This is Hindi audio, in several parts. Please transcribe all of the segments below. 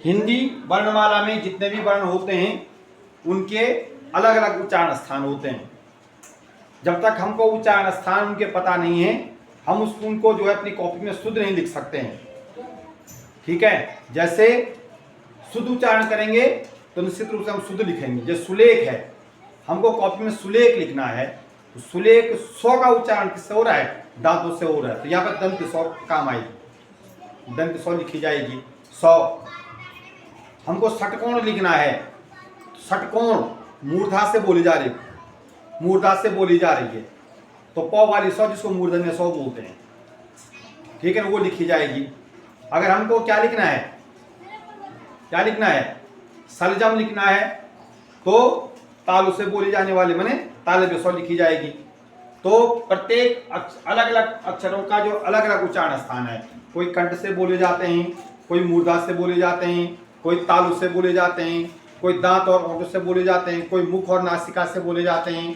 हिंदी वर्णमाला में जितने भी वर्ण होते हैं उनके अलग अलग उच्चारण स्थान होते हैं। जब तक हमको उच्चारण स्थान उनके पता नहीं है, हम उनको जो है अपनी कॉपी में शुद्ध नहीं लिख सकते हैं। ठीक है, जैसे शुद्ध उच्चारण करेंगे तो निश्चित रूप से हम शुद्ध लिखेंगे। जैसे सुलेख है, हमको कॉपी में सुलेख लिखना है, तो सुलेख सौ का उच्चारण किससे हो रहा है? दांतों से हो रहा है, तो यहाँ पर दंत सौ काम आएगी, दंत सौ लिखी जाएगी। 100। हमको षटकोण लिखना है, षटकोण मूर्धा से बोली जा रही है, मूर्धा से बोली जा रही है, तो पौ वाली सौ जिसको मूर्धन्य सौ बोलते हैं, ठीक है, वो लिखी जाएगी। अगर हमको क्या लिखना है, क्या लिखना है? सलजम लिखना है, तो तालु से बोली जाने वाले माने तालव्य स्वर लिखी जाएगी। तो प्रत्येक अलग अलग अक्षरों का जो अलग अलग उच्चारण स्थान है, कोई कंठ से बोले जाते हैं, कोई मूर्धा से बोले जाते हैं, कोई तालु से बोले जाते हैं, कोई दांत और होंठों से बोले जाते हैं, कोई मुख और नासिका से बोले जाते हैं,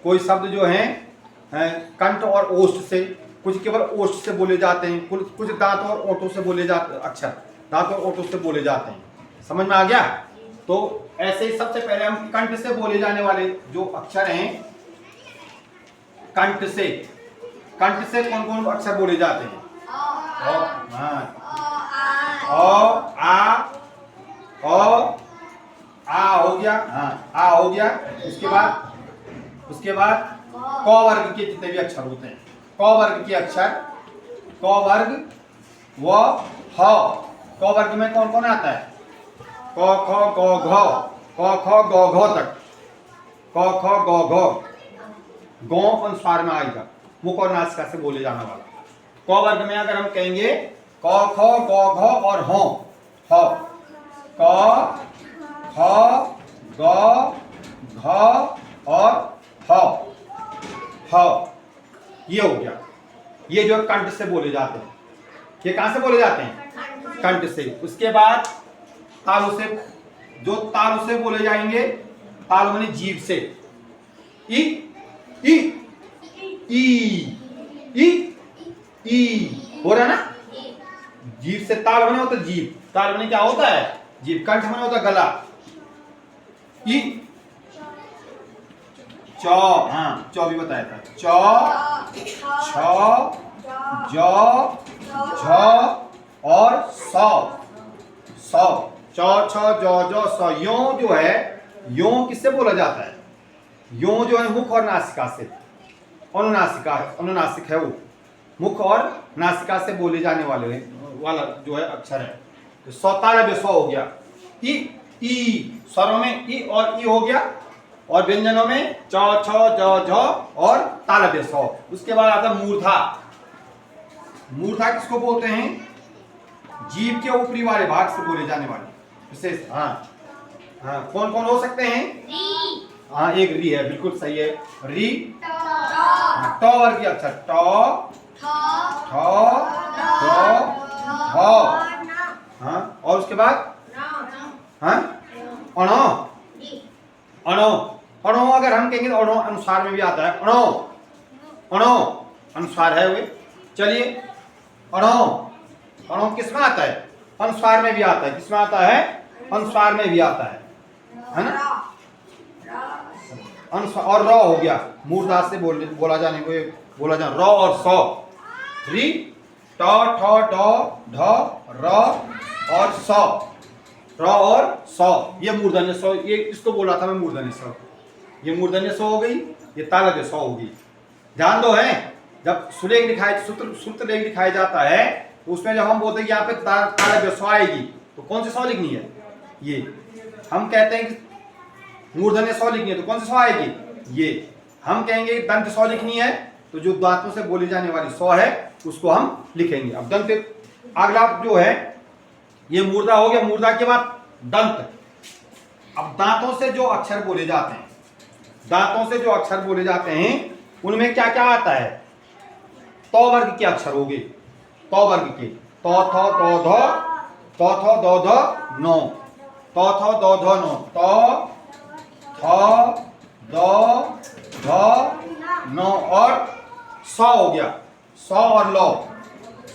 कोई शब्द जो हैं कंठ और ओष्ठ से, कुछ केवल ओष्ठ से बोले जाते हैं, कुछ दांत और ओंठों से बोले जाते, अक्षर दांत और ओंठों से बोले जाते हैं। समझ में आ गया? तो ऐसे ही सबसे पहले हम कंठ से बोले जाने वाले जो अक्षर हैं, कंठ से कौन कौन अक्षर बोले जाते हैं? आ हो गया, हाँ आ हो गया। उसके बाद क वर्ग के जितने भी अक्षर होते हैं, क वर्ग के अक्षर, क वर्ग व ह। क वर्ग में कौन कौन आता है? क ख ग घ, क ख ग घ तक, क ख ग घ, गौ अनुस्वार में आएगा, मुख और नासिका से बोले जाने वाला। क वर्ग में अगर हम कहेंगे क ख ग घ और ह, क ख ग घ और ह, ये हो गया। ये जो कंठ से बोले जाते हैं, ये कहां से बोले जाते हैं? कंठ से। उसके बाद तालु से, जो तालु से बोले जाएंगे, तालु माने जीभ से, ई ई ई ई ई हो रहा है ना? जीभ से ताल बने होता है, जीभ ताल बने क्या होता है? जीभ। कंठ बने होता है गला, ई चौ, हाँ चौ भी बताया था, चौ छ ज झ और सौ, चौ छ ज झ सौ। यो जो है, यो किससे बोला जाता है? यो जो है मुख और नासिका से, अनुनासिक है वो, मुख और नासिका से बोले जाने वाला जो है अक्षर है। तो सौतालव्य सौ हो गया। ई स्वरों में ई और ई हो गया, और व्यंजनों में च छ ज झ और तालव्य सौ। उसके बाद आता मूर्धा। मूर्धा किसको बोलते हैं? जीभ के ऊपरी वाले भाग से बोले जाने वाले विशेष। हाँ, कौन कौन हो सकते हैं? हाँ, एक री है, बिल्कुल सही है, री। ट वर्ग के अक्षर, ट ठ ड ढ, हाँ, और उसके बाद हाँ अणो, अणो अगर हम कहेंगे तो अणो अनुसार में भी आता है, अणो अनुसार है वे। चलिए, अणो किसमें आता है? अनुस्वार में भी आता है। किसमें आता है? अनुस्वार में भी आता है ना? अनुस्वार। और र हो गया, मूर्धा से बोला जाने को र और सौ, री ट ठ ड ढ र और सौ, र और सौ, ये मूर्धन्य सौ। ये इसको बोला था मैं मूर्धन्य सौ, ये मूर्धन्य सौ हो गई, ये तालव्य सौ होगी। ध्यान दो है, जब सुलेख दिखाए, सूत्र लेख दिखाया जाता है, तो उसमें जब हम बोलते हैं कि यहाँ पे तालव्य सौ आएगी, तो कौन सी सौ लिखनी है? ये हम कहते हैं कि मूर्धन्य सौ लिखनी है, तो कौन सी सौ आएगी? ये। हम कहेंगे दंत सौ लिखनी है, तो जो दांतों से बोली जाने वाली सौ है उसको हम लिखेंगे। अब दंत अगला जो है, ये मूर्धा हो गया, मूर्धा के बाद दंत। अब दांतों से जो अक्षर बोले जाते हैं, दांतों से जो अक्षर बोले जाते हैं, उनमें क्या क्या आता है? तो वर्ग के अक्षर हो गए, तो वर्ग के, तो थ तो ध, तो थ दो ध नो, तो थ दो ध नो, तो थ दो ध नो और सौ हो गया, सौ और लो,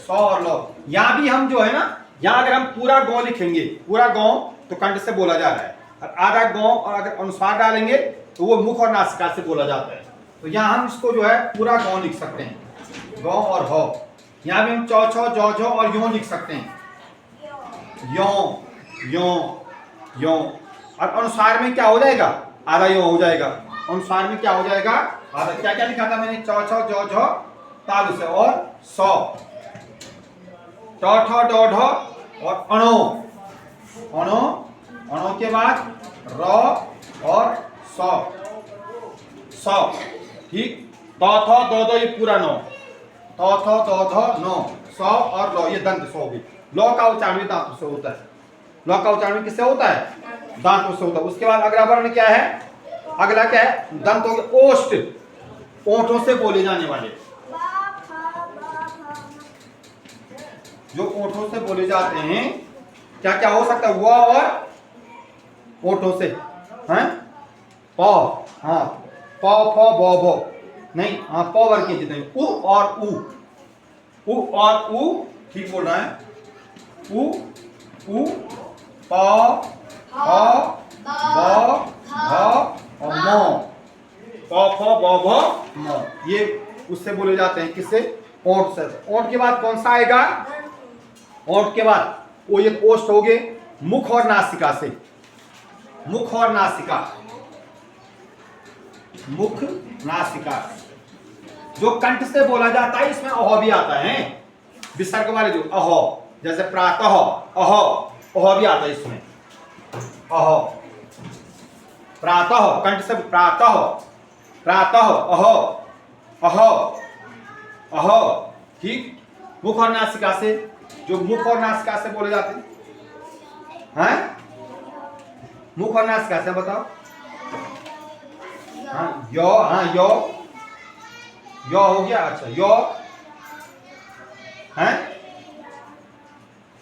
सौ और लो। यहाँ भी हम जो है ना यहाँ अगर हम पूरा गौ लिखेंगे, पूरा गौ तो कंठ से बोला जा रहा है, और आधा गौ और अगर अनुस्वार डालेंगे तो वो मुख और नासिका से बोला जाता है। तो यहाँ हम इसको जो है पूरा गौ लिख सकते हैं, गौ और हो। यहाँ भी हम चौ छो जौ झो और यों लिख सकते हैं, यों यों यों। और अनुस्वार में क्या हो जाएगा, आधा यों हो जाएगा। अनुस्वार में क्या हो जाएगा, आधा। क्या क्या लिखा था मैंने, चौ छो जौ झो तालु से और सौ, टो ठो डो ढो और अणो, अणो, अणो के बाद रो और सौ, सौ। ठीक, तो थो दो दो ये पूरा नो, तो थो दो धो नो, सौ और लो ये दंत सौ भी। लो का उच्चारण दांतों से होता है, लो का उच्चारण किससे होता है, दांतों से होता है। उसके बाद अगला वर्ण क्या है, अगला क्या है, दंतों के ओष्ठ, ओंठों से बोले जाने वाले, जो ओंठों से बोले जाते हैं। क्या क्या हो सकता है, वो और ओंठों से हैं, पौ, हाँ पौ फौ बो भो नहीं, हाँ पौ वर्ग के जितने, उ और उ, उ और उ, ठीक बोल रहा है, उ उ पौ फौ बो भो और मो, पौ फौ बो भो मो, ये उससे बोले जाते हैं, किससे, ओंठ से। ओंठ के बाद कौन सा आएगा, ओंठ के बाद वो ये ओष्ठ हो गए, मुख और नासिका से, मुख और नासिका, मुख नासिका। जो कंठ से बोला जाता है इसमें अहो भी आता है, विसर्ग वाले जो अहो, जैसे प्रातः अहो, अहो भी आता है इसमें, अहो प्रातः, कंठ से प्रातः, प्रातः अहो, अहो अहो। ठीक, मुख और नासिका से, जो मुख और नासिका से बोले जाते हैं, हैं मुख और नासिका से बताओ, हाँ यो, हाँ यो, यो हो गया, अच्छा यो है,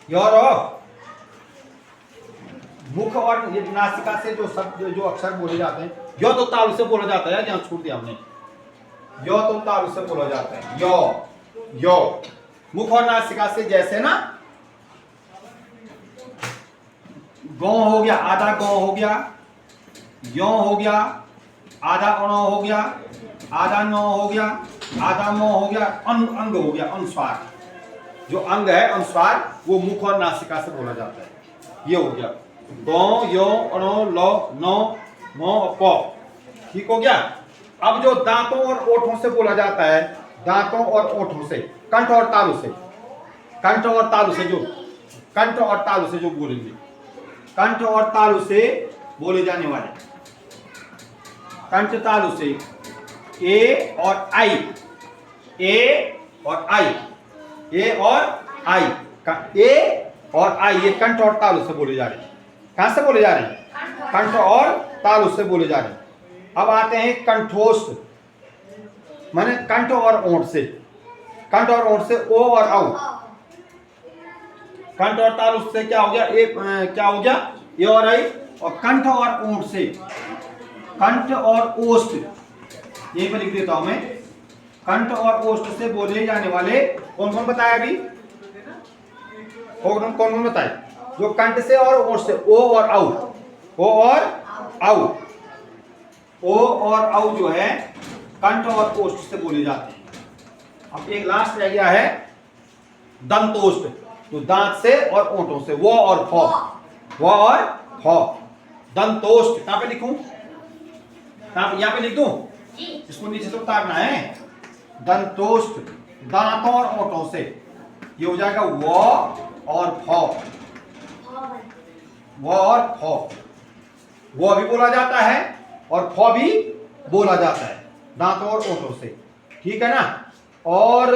यो रो। मुख और नासिका से जो शब्द, जो अक्षर बोले जाते हैं, यो तो तालु से बोला जाता है, यहाँ छूट दिया हमने, यो तो तालु से बोला जाता है, यो यो। मुख और नासिका से जैसे ना, गौ हो गया, आधा गौ हो गया, यो हो गया, आधा अणो हो गया, आधा नो हो गया, आधा मो हो गया, अंग हो गया, अनुस्वार। जो अंग है अनुस्वार, वो मुख और नासिका से बोला जाता है। ये हो गया गौ, यो, अणो, लो, नो, मो, पौ। ठीक हो गया। अब जो दांतों और ओठों से बोला जाता है, दांतों और ओठों से, कंठ और तालु से, कंठ और तालु से, जो कंठ और तालु से जो बोलेंगे, कंठ और तालु से बोले जाने वाले, कंठ तालु से ए और आई, ए और आई, ए और आई, ए और आई, ये कंठ और तालु से बोले जा रहे हैं। कहां से बोले जा रहे हैं, कंठ और तालु से बोले जा रहे हैं। अब आते हैं कंठोष्ठ, माने कंठ और ओंठ से, कंठ और ओंठ से ओ और औ, कंठ और तालु से क्या हो गया, एक क्या हो गया, ए और आई। और कंठ और ओंठ से, कंठ और ओष्ठ, यहीं पर लिख देता हूं मैं, कंठ और ओष्ठ से बोले जाने वाले कौन कौन बताया अभी, कौन कौन बताए, जो कंठ से और ओष्ठ से, ओ और औ, ओ और औ, ओ और औ जो है कंठ और ओष्ठ से बोले जाते हैं। अब एक लास्ट रह गया है दंतोष्ठ, तो दांत से और ओंठों से, वो और फौ, वो और फौ, दंतोष्ठ। कहां पे लिखूं, यहाँ पे लिख दूं, इसको नीचे से उतारना है, दंतोष्ठ, दांतों और ओंठों से, ये हो जाएगा वो और फौ, वो और फौ। वो भी बोला जाता है और फौ भी बोला जाता है, दांतों और ओंठों से। ठीक है ना। और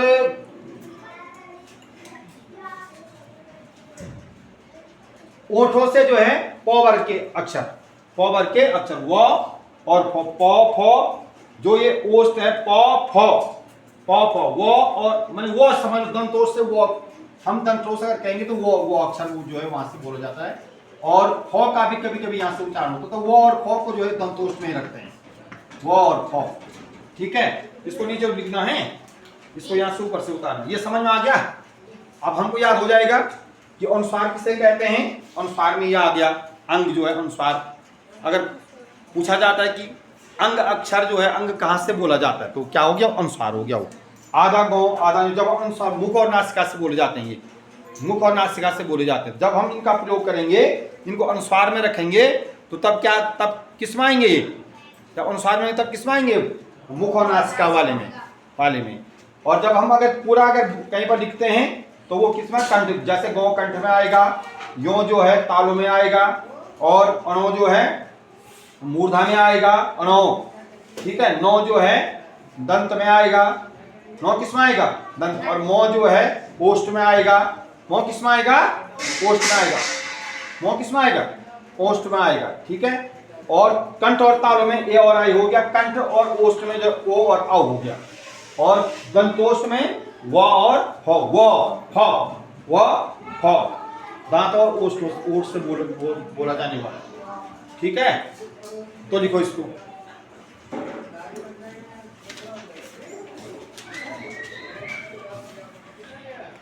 ओंठों से जो है पौ वर्ग के अक्षर, पौ वर्ग के अक्षर, वो और फौ, पौ फौ, जो ये ओष्ठ है, पौ फौ, पौ फौ, वो और माने वो समझ, दंतोष से वो, हम दंतोष अगर कहेंगे तो वो अक्षर वो जो है वहां से बोला जाता है। और फौ का भी कभी कभी यहां से उच्चारण होता है, तो वो और फौ को जो है दंतोष में रखते हैं, वो और फौ। ठीक है, इसको नीचे लिखना है, इसको यहां से ऊपर से उतारना। ये समझ में आ गया, अब हमको याद हो जाएगा। कि अनुस्वार किसे कहते हैं। अनुस्वार में यह आ गया अंग जो है अनुस्वार। अगर पूछा जाता है कि अंग अक्षर जो है अंग कहाँ से बोला जाता है तो क्या हो गया, अनुस्वार हो गया। वो आधा गौ आधा, जब अनुस्वार मुख और नासिका से बोले जाते हैं, ये मुख और नासिका से बोले जाते हैं। जब हम इनका प्रयोग करेंगे, इनको अनुस्वार में रखेंगे तो तब क्या, तब किस में आएंगे ये, जब अनुस्वार में तब किस में आएंगे, मुख और नासिका वाले में। और जब हम अगर पूरा अगर कहीं पर लिखते हैं तो वो किस में, कंठ, जैसे गौ कंठ में आएगा, यो जो है तालु में आएगा, और अणो जो है मूर्धा में आएगा अणो, ठीक है। नो जो है दंत में आएगा, नो किस में आएगा, दंत। और मो जो है ओष्ठ में आएगा, मो किस में आएगा, ओष्ठ में आएगा, मो किस में आएगा, ओष्ठ में आएगा, ठीक है। और कंठ और तालु में ए और आई हो गया, कंठ और ओष्ठ में जो ओ और औ हो गया, और दंतोष्ठ में व और ह, व ह, दांत और ओष्ठ से बोला जाने वाला, ठीक है। तो लिखो इसको।